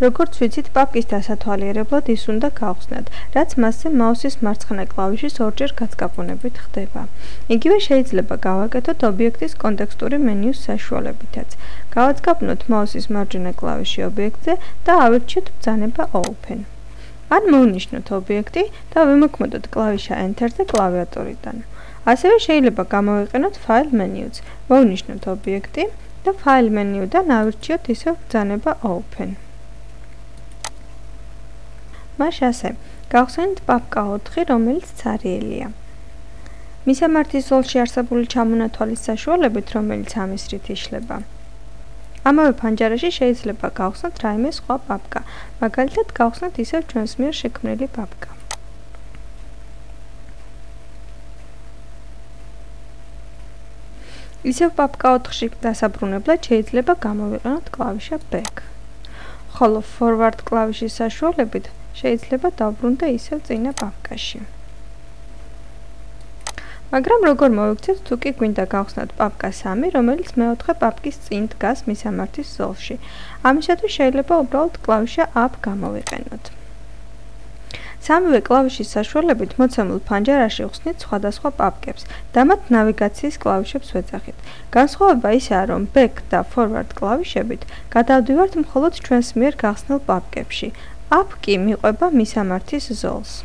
როგორც ვიცით, პაპკის დასათვალიერებლად ის უნდა გავხსნათ, რაც მასზე მაუსის მარცხენა კლავიშის ორჯერ გაცკაპუნებით ხდება. იგივე შეიძლება გავაკეთოთ ობიექტის კონტექსტური მენიუს საშუალებითაც. გავაცკაპუნოთ მაუსის მარჯვენა კლავიში ობიექტზე და ავირჩიოთ ბრძანება Open. ან მოვნიშნოთ ობიექტი და ვიმოქმედოთ კლავიშა Enter-ზე კლავიატურიდან. ასევე შეიძლება გამოვიყენოთ File menu-ც. მოვნიშნოთ ობიექტი და File menu-დან ავირჩიოთ ისევ ბრძანება Open. მას ასე, გავხსენით პაპკა 4, რომელიც ცარიელია. მისამართის ზოლში არსებული ჩამონათვალის საშუალებით, რომელიც ამის რით იშლება. ამავე ფანჯარაში შეიძლება გავხსნათ რაიმე სხვა პაპკა, მაგალითად გავხსნათ ისევ ჩვენს მიერ შექმნილი პაპკა. ისევ პაპკა 4-ში დასაბრუნებლად შეიძლება გამოვიყენოთ კლავიშა Back. ხოლო Forward კლავიშის საშუალებით შეიძლება დავბრუნდე ისევ წინა პაპკაში. მაგრამ როგორ მოვიქცეთ თუ კი გვინდა გავხსნათ პაპკა 3, რომელიც მეოთხე პაპკის წინ დგას მისამართის ზოლში. ამისათვის შეიძლება უბრალოდ კლავიშა Up გამოვიყენოთ. სამივე კლავიშის საშუალებით მოცემულ ფანჯარაში ვხსნით სხვადასხვა პაპკებს და მათ ნავიგაციის კლავიშებს ვეძახით. განსხვავება ისაა, რომ Back და Forward კლავიშებით გადავდივართ მხოლოდ ჩვენს მიერ გახსნილ პაპკებში. Up კი მიყვება მისამართის ზოლს.